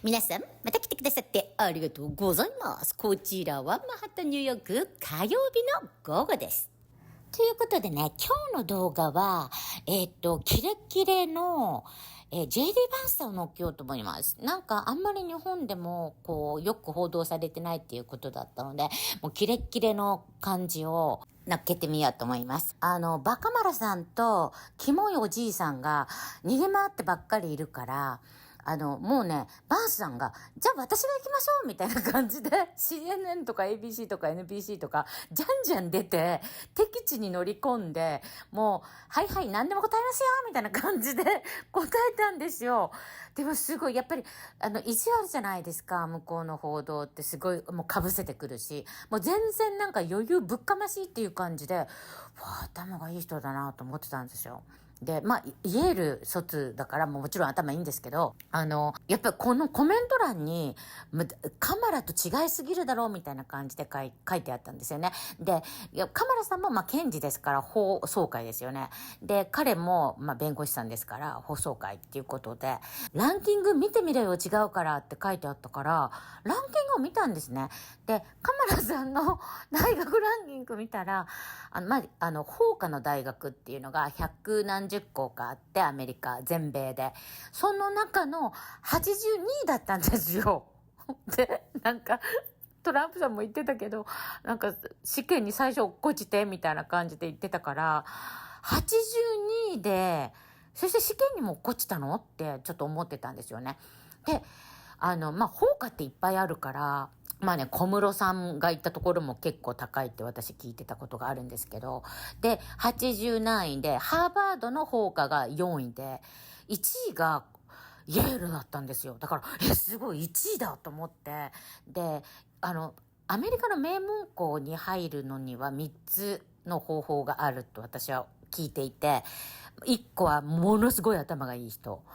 皆さん、また来てくださってありがとうございます。こちらはマンハッタンニューヨーク火曜日の午後です。ということでね、今日の動画は、キレッキレの、Jdヴァンスさんを乗っけようと思います。なんかあんまり日本でもよく報道されてないっていうことだったので、もうキレッキレの感じを乗っけてみようと思います。バカマラさんとキモいおじいさんが逃げ回ってばっかりいるから、もうね、バンスさんが、じゃあ私が行きましょうみたいな感じで、CNN とか ABC とか NBC とか、じゃんじゃん出て、敵地に乗り込んで、もう、はいはい、何でも答えますよみたいな感じで答えたんですよ。でもすごい、やっぱり、意地悪じゃないですか、向こうの報道ってすごい、もう被せてくるし、もう全然なんか余裕ぶっかましいっていう感じで、わあ、頭がいい人だなと思ってたんですよ。で、イエール卒だからもちろん頭いいんですけど、やっぱりこのコメント欄に、カマラと違いすぎるだろうみたいな感じで書いてあったんですよね。で、カマラさんも検事ですから法曹界ですよね。で、彼も弁護士さんですから法曹界っていうことで、ランキング見てみろよ違うからって書いてあったから、ランキングを見たんですね。で、カマラさんの大学ランキング見たら、法科の大学っていうのが100何十校かあって、アメリカ全米でその中の82位だったんですよ。で、なんかトランプさんも言ってたけど、なんか試験に最初落っこちてみたいな感じで言ってたから、82位で、そして試験にも落っこちたのってちょっと思ってたんですよね。で、法科っていっぱいあるから、小室さんが行ったところも結構高いって私聞いてたことがあるんですけど、で、80何位で、ハーバードの法科が4位で、1位がイェールだったんですよ。だから、すごい1位だと思って、で、アメリカの名門校に入るのには3つの方法があると私は聞いていて、1個はものすごい頭がいい人。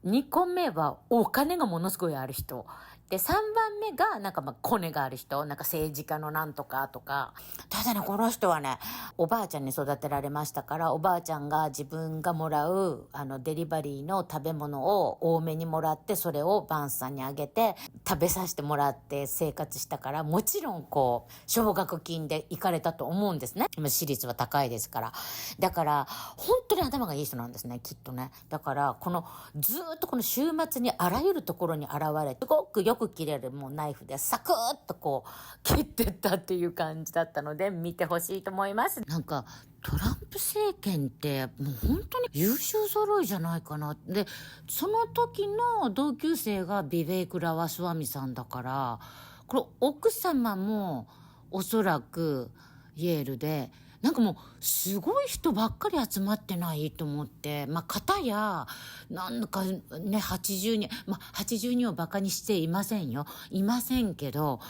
2個目はお金がものすごいある人。で、3番目がコネがある人。なんか政治家のなんとかとか。ただね、この人はね、おばあちゃんに育てられましたから、おばあちゃんが自分がもらう、デリバリーの食べ物を多めにもらって、それをバンスさんにあげて、食べさせてもらって生活したから、もちろん奨学金で行かれたと思うんですね。私立は高いですから。だから、本当に頭がいい人なんですね、きっとね。だから、ずーっとこの週末にあらゆるところに現れ、すごくよく切れるもうナイフでサクッと切ってったっていう感じだったので見てほしいと思います。なんかトランプ政権ってもう本当に優秀揃いじゃないかな。で、その時の同級生がビベイク・ラワスワミさんだから、これ奥様もおそらくイェールで、なんかもうすごい人ばっかり集まってないと思って、片やなんかね、82をバカにしていませんよ、いませんけど、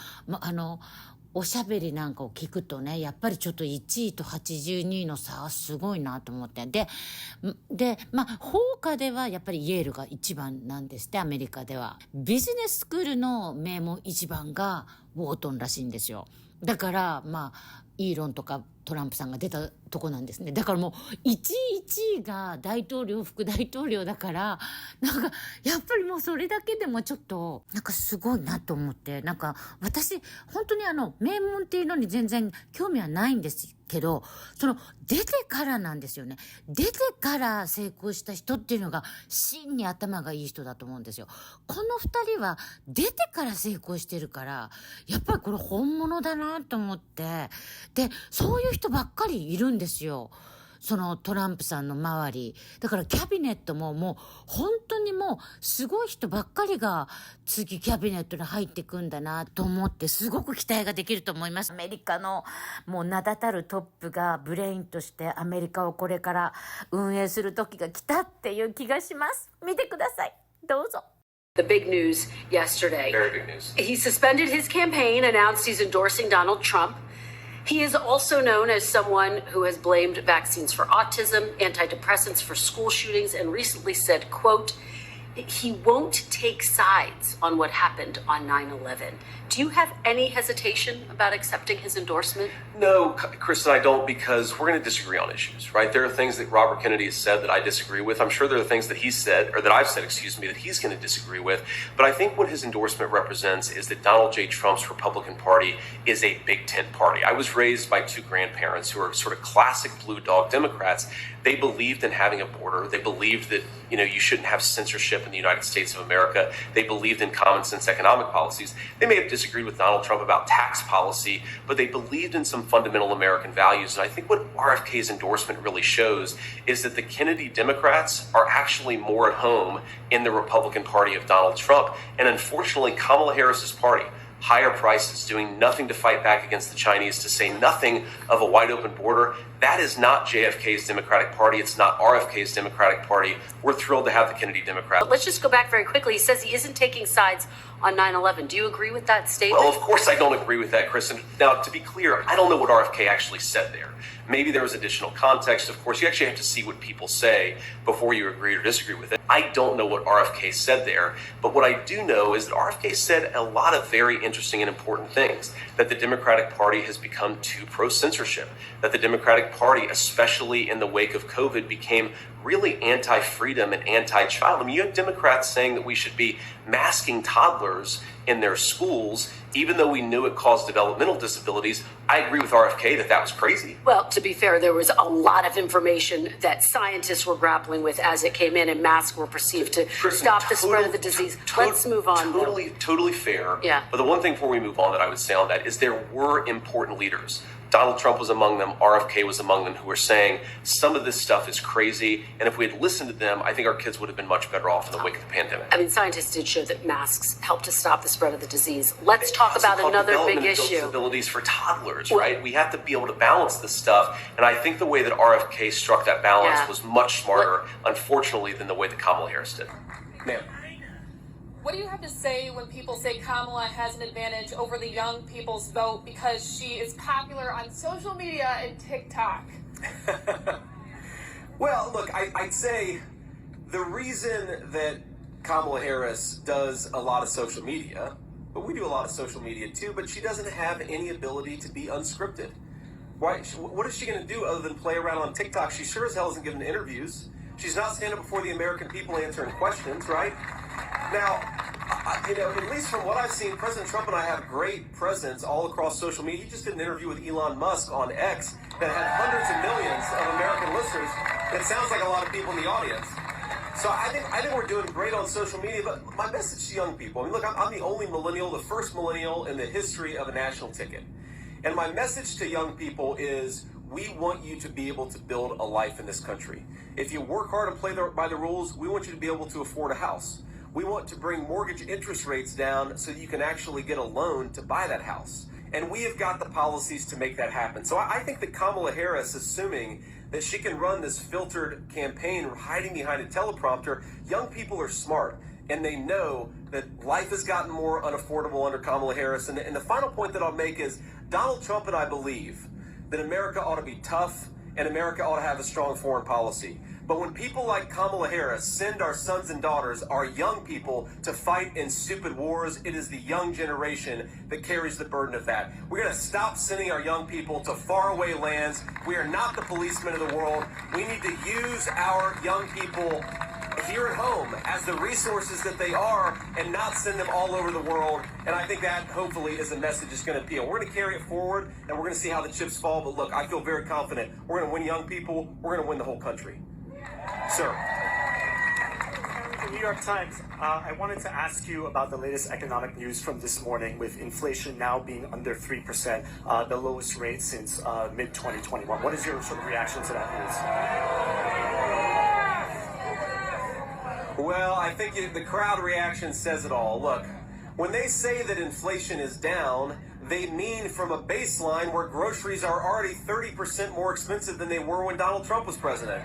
おしゃべりなんかを聞くとね、やっぱりちょっと1位と82位の差はすごいなと思って。で、法科ではやっぱりイェールが一番なんですって、アメリカでは。ビジネススクールの名門一番がウォートンらしいんですよ。だから、イーロンとかトランプさんが出たとこなんですね。だからもう、1位が大統領、副大統領だから、なんか、やっぱりもうそれだけでもちょっと、なんかすごいなと思って、なんか、私、本当に名門っていうのに全然興味はないんですけど、出てからなんですよね。出てから成功した人っていうのが、真に頭がいい人だと思うんですよ。この2人は、出てから成功してるから、やっぱりこれ本物だなと思って、で、そういう人ばっかりいるんですよ。トランプさんの周り。だからキャビネットももう本当にもうすごい人ばっかりが次キャビネットに入ってくんだなと思ってすごく期待ができると思います。アメリカのもう名だたるトップがブレインとしてアメリカをこれから運営する時が来たっていう気がします。見てください。どうぞ。The big news yesterday. Very big news. He suspended his campaign, announced he's endorsing Donald Trump. He is also known as someone who has blamed vaccines for autism, antidepressants for school shootings, and recently said, quote, he won't take sides on what happened on 9/11. Do Do you have any hesitation about accepting his endorsement? No, Kristen, I don't, because we're going to disagree on issues, right? There are things that Robert Kennedy has said that I disagree with. I'm sure there are things that he said, or that I've said, excuse me, that he's going to disagree with. But I think what his endorsement represents is that Donald J. Trump's Republican Party is a Big Tent party. I was raised by two grandparents who are sort of classic blue dog Democrats. They believed in having a border. They believed that, you shouldn't have censorship in the United States of America. They believed in common sense economic policies. They may have disagreed with Donald Trump about tax policy, but they believed in some fundamental American values. And I think what RFK's endorsement really shows is that the Kennedy Democrats are actually more at home in the Republican Party of Donald Trump. And unfortunately, Kamala Harris's party, higher prices, doing nothing to fight back against the Chinese, to say nothing of a wide open border. That is not JFK's Democratic Party. It's not RFK's Democratic Party. We're thrilled to have the Kennedy Democrats. But let's just go back very quickly. He says he isn't taking sides on 9/11. Do you agree with that statement? Well, of course I don't agree with that, Kristen. Now, to be clear, I don't know what RFK actually said there. Maybe there was additional context. Of course, you actually have to see what people say before you agree or disagree with it. I don't know what RFK said there, but what I do know is that RFK said a lot of very interesting and important things. That the Democratic Party has become too pro-censorship. That the Democratic Party, especially in the wake of COVID, became really anti-freedom and anti-child. I mean, you have Democrats saying that we should be masking toddlers in their schools, even though we knew it caused developmental disabilities. I agree with RFK that that was crazy. Well, to be fair, there was a lot of information that scientists were grappling with as it came in, and masks were perceived to stop the spread of the disease. Let's move on. Totally fair. Yeah. But the one thing before we move on that I would say on that is there were important leaders. Donald Trump was among them. RFK was among them, who were saying some of this stuff is crazy. And if we had listened to them, I think our kids would have been much better off in the wake of the pandemic. I mean, scientists did show that masks help to stop the spread of the disease. Let's talk about another big issue. Disabilities for toddlers, right? We have to be able to balance this stuff. And I think the way that RFK struck that balance was much smarter, unfortunately, than the way that Kamala Harris did. Ma'am. What do you have to say when people say Kamala has an advantage over the young people's vote because she is popular on social media and TikTok? Well, look, I'd say the reason that Kamala Harris does a lot of social media, but we do a lot of social media too, but she doesn't have any ability to be unscripted. Why? What is she going to do other than play around on TikTok? She sure as hell isn't giving interviews. She's not standing before the American people answering questions, right? Now, at least from what I've seen, President Trump and I have great presence all across social media. He just did an interview with Elon Musk on X that had hundreds of millions of American listeners. It sounds like a lot of people in the audience. So I think we're doing great on social media, but my message to young people, I mean, look, I'm the only millennial, the first millennial in the history of a national ticket. And my message to young people is we want you to be able to build a life in this country. If you work hard and play by the rules, we want you to be able to afford a house. We want to bring mortgage interest rates down so you can actually get a loan to buy that house. And we have got the policies to make that happen. So I think that Kamala Harris, assuming that she can run this filtered campaign hiding behind a teleprompter, young people are smart. And they know that life has gotten more unaffordable under Kamala Harris. And the final point that I'll make is Donald Trump and I believe that America ought to be tough and America ought to have a strong foreign policy. But when people like Kamala Harris send our sons and daughters, our young people, to fight in stupid wars, it is the young generation that carries the burden of that. We're going to stop sending our young people to faraway lands. We are not the policemen of the world. We need to use our young people here at home as the resources that they are and not send them all over the world. And I think that hopefully is a message that's going to appeal. We're going to carry it forward and we're going to see how the chips fall. But look, I feel very confident we're going to win young people. We're going to win the whole country. Sir. The New York Times, I wanted to ask you about the latest economic news from this morning with inflation now being under 3%, the lowest rate since mid-2021. What is your sort of reaction to that news? Well, I think the crowd reaction says it all. Look, when they say that inflation is down, they mean from a baseline where groceries are already 30% more expensive than they were when Donald Trump was president.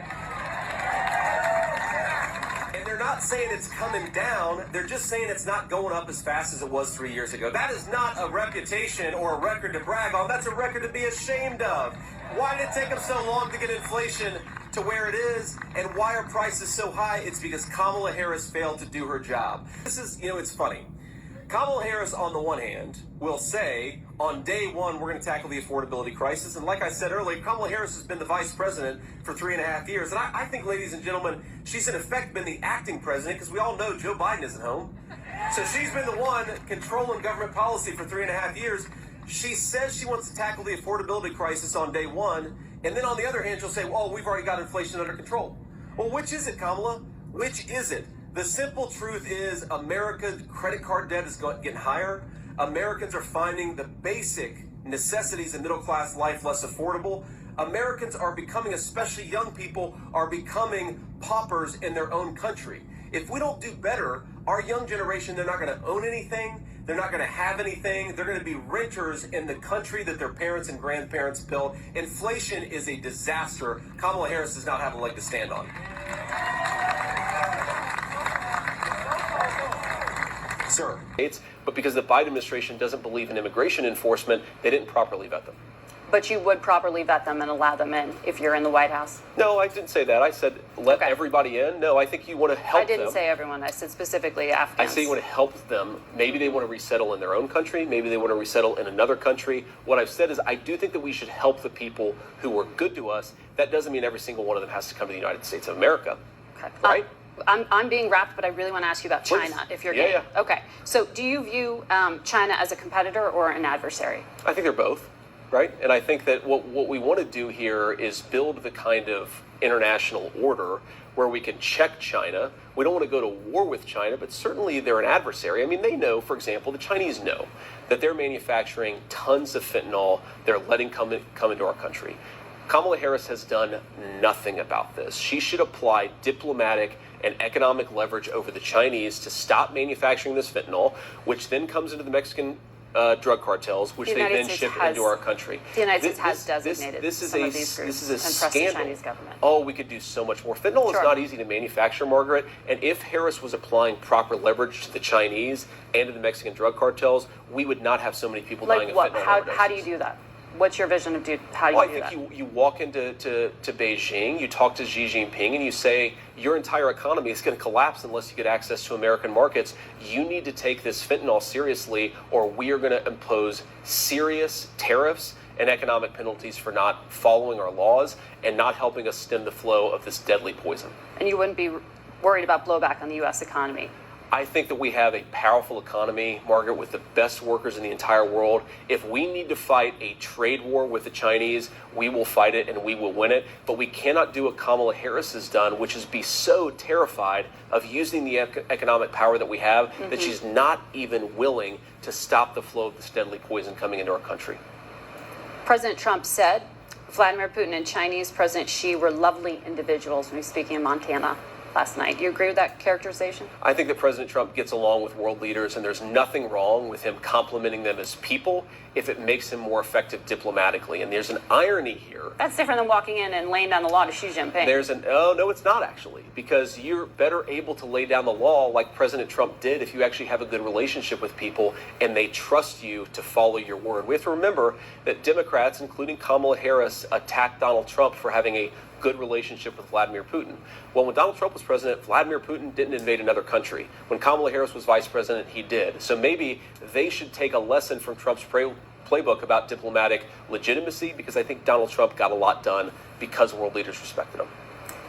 And they're not saying it's coming down, they're just saying it's not going up as fast as it was 3 years ago. That is not a reputation or a record to brag on, that's a record to be ashamed of. Why did it take them so long to get inflation to where it is, and why are prices so high? It's because Kamala Harris failed to do her job. This is, it's funny. Kamala Harris, on the one hand, will say, on day one, we're going to tackle the affordability crisis. And like I said earlier, Kamala Harris has been the vice president for 3.5 years. And I think, ladies and gentlemen, she's in effect been the acting president because we all know Joe Biden isn't home. So she's been the one controlling government policy for 3.5 years. She says she wants to tackle the affordability crisis on day one. And then on the other hand, she'll say, well, we've already got inflation under control. Well, which is it, Kamala? Which is it? The simple truth is America's credit card debt is getting higher. Americans are finding the basic necessities of middle-class life less affordable. Americans are becoming, especially young people, are becoming paupers in their own country. If we don't do better, our young generation, they're not going to own anything. They're not going to have anything. They're going to be renters in the country that their parents and grandparents built. Inflation is a disaster. Kamala Harris does not have a leg to stand on. Sir. But because the Biden administration doesn't believe in immigration enforcement, they didn't properly vet them. But you would properly vet them and allow them in if you're in the White House? No, I didn't say that. I said let everybody in. No, I think you want to help them. I didn't say everyone. I said specifically Afghans. I say you want to help them. Maybe they want to resettle in their own country. Maybe they want to resettle in another country. What I've said is I do think that we should help the people who were good to us. That doesn't mean every single one of them has to come to the United States of America. Okay. Right? I'm being wrapped, but I really want to ask you about China, if you're game. Yeah. Okay. So do you view China as a competitor or an adversary? I think they're both, right? And I think that what we want to do here is build the kind of international order where we can check China. We don't want to go to war with China, but certainly they're an adversary. I mean, they know, for example, the Chinese know that they're manufacturing tons of fentanyl they're letting come into our country. Kamala Harris has done nothing about this. She should apply diplomatic and economic leverage over the Chinese to stop manufacturing this fentanyl, which then comes into the Mexican drug cartels, which they then ship into our country. The United States has designated some of these groups this is a and pressed scandal. the Chinese government. Oh, we could do so much more. Fentanyl is not easy to manufacture, Margaret. And if Harris was applying proper leverage to the Chinese and to the Mexican drug cartels, we would not have so many people dying of fentanyl overdoses. How do you do that? What's your vision of how do you do that? I think you walk into Beijing, you talk to Xi Jinping, and you say your entire economy is going to collapse unless you get access to American markets. You need to take this fentanyl seriously, or we are going to impose serious tariffs and economic penalties for not following our laws and not helping us stem the flow of this deadly poison. And you wouldn't be worried about blowback on the U.S. economy? I think that we have a powerful economy, Margaret, with the best workers in the entire world. If we need to fight a trade war with the Chinese, we will fight it and we will win it. But we cannot do what Kamala Harris has done, which is be so terrified of using the economic power that we have that she's not even willing to stop the flow of this deadly poison coming into our country. President Trump said Vladimir Putin and Chinese President Xi were lovely individuals when he was speaking in Montana last night. Do you agree with that characterization? I think that President Trump gets along with world leaders, and there's nothing wrong with him complimenting them as people if it makes him more effective diplomatically. And there's an irony here. That's different than walking in and laying down the law to Xi Jinping. No, it's not actually, because you're better able to lay down the law like President Trump did if you actually have a good relationship with people and they trust you to follow your word. We have to remember that Democrats, including Kamala Harris, attacked Donald Trump for having a good relationship with Vladimir Putin. Well, when Donald Trump was president, Vladimir Putin didn't invade another country. When Kamala Harris was vice president, he did. So maybe they should take a lesson from Trump's playbook about diplomatic legitimacy, because I think Donald Trump got a lot done because world leaders respected him.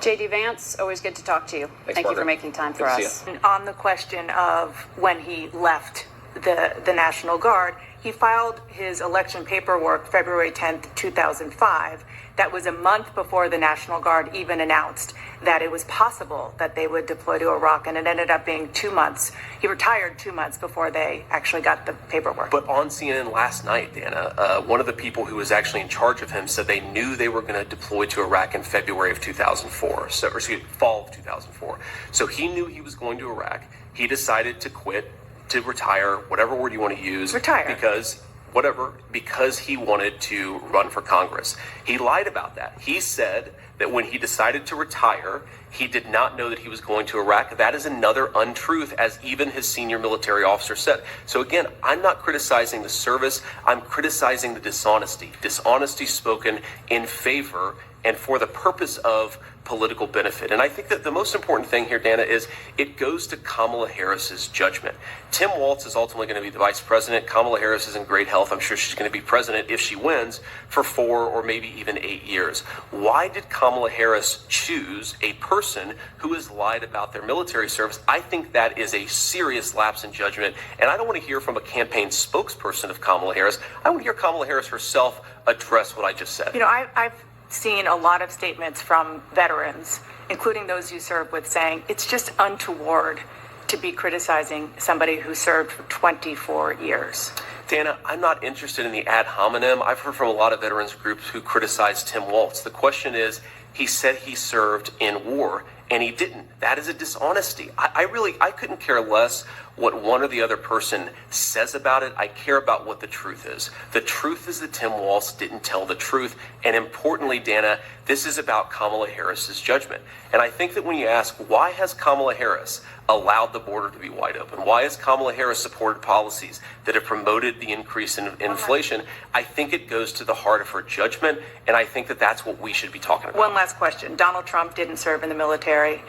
J.D. Vance, always good to talk to you. Thanks, Thank Margaret. you for making time for us. On the question of when he left the National Guard, he filed his election paperwork February 10th, 2005. That was a month before the National Guard even announced that it was possible that they would deploy to Iraq, and it ended up being 2 months. He retired 2 months before they actually got the paperwork. But on CNN last night, Dana, one of the people who was actually in charge of him said they knew they were going to deploy to Iraq in February of 2004, fall of 2004. So he knew he was going to Iraq. He decided to quit, to retire, whatever word you want to use. Retire. Because he wanted to run for Congress. He lied about that. He said that when he decided to retire, he did not know that he was going to Iraq. That is another untruth, as even his senior military officer said. So again, I'm not criticizing the service. I'm criticizing the dishonesty. Dishonesty spoken in favor and for the purpose of political benefit. And I think that the most important thing here, Dana, is it goes to Kamala Harris's judgment. Tim Walz is ultimately going to be the vice president. Kamala Harris is in great health. I'm sure she's going to be president if she wins for 4 or maybe even 8 years. Why did Kamala Harris choose a person who has lied about their military service? I think that is a serious lapse in judgment. And I don't want to hear from a campaign spokesperson of Kamala Harris. I want to hear Kamala Harris herself address what I just said. You know, I've seen a lot of statements from veterans, including those you served with, saying it's just untoward to be criticizing somebody who served for 24 years. Dana, I'm not interested in the ad hominem. I've heard from a lot of veterans groups who criticize Tim Walz. The question is, he said he served in war, and he didn't. That is a dishonesty. I couldn't care less what one or the other person says about it. I care about what the truth is. The truth is that Tim Walz didn't tell the truth. And importantly, Dana, this is about Kamala Harris's judgment. And I think that when you ask, why has Kamala Harris allowed the border to be wide open? Why has Kamala Harris supported policies that have promoted the increase in inflation? I think it goes to the heart of her judgment, and I think that that's what we should be talking about. One last question. Donald Trump didn't serve in the military.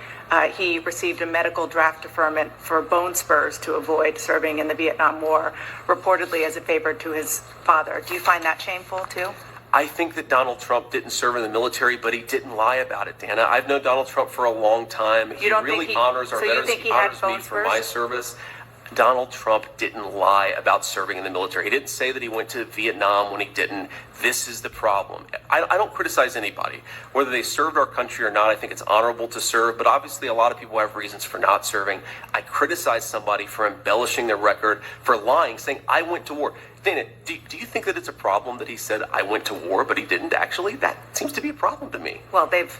He received a medical draft deferment for bone spurs to avoid serving in the Vietnam War, reportedly as a favor to his father. Do you find that shameful, too? I think that Donald Trump didn't serve in the military, but he didn't lie about it, Dana. I've known Donald Trump for a long time. He really honors our veterans. He honors me for my service. Donald Trump didn't lie about serving in the military. He didn't say that he went to Vietnam when he didn't. This is the problem. I don't criticize anybody, whether they served our country or not. I think it's honorable to serve, but obviously a lot of people have reasons for not serving. I criticize somebody for embellishing their record, for lying, saying, I went to war. Dana, do you think that it's a problem that he said, I went to war, but he didn't actually? That seems to be a problem to me. Well, they've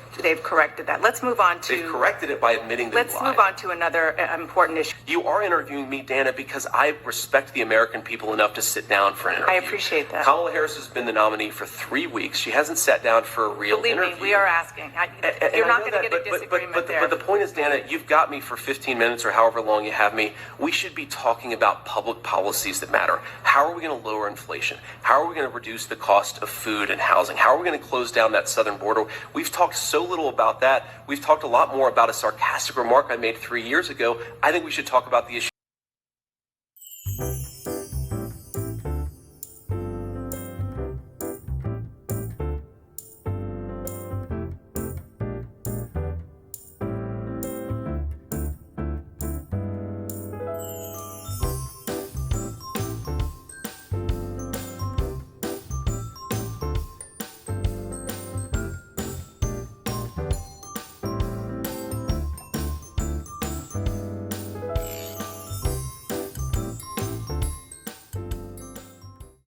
corrected that. Let's move on to... They've corrected it by admitting that Let's move on to another important issue. You are interviewing me, Dana, because I respect the American people enough to sit down for an interview. I appreciate that. Kamala Harris has been the nominee for 3 weeks. She hasn't sat down for a real interview. Believe me, we are asking. You're not going to get a disagreement there. But the point is, Dana, you've got me for 15 minutes or however long you have me. We should be talking about public policies that matter. How are we going to lower inflation? How are we going to reduce the cost of food and housing? How are we going to close down that southern border? We've talked so little about that. We've talked a lot more about a sarcastic remark I made 3 years ago. I think we should talk about the issue.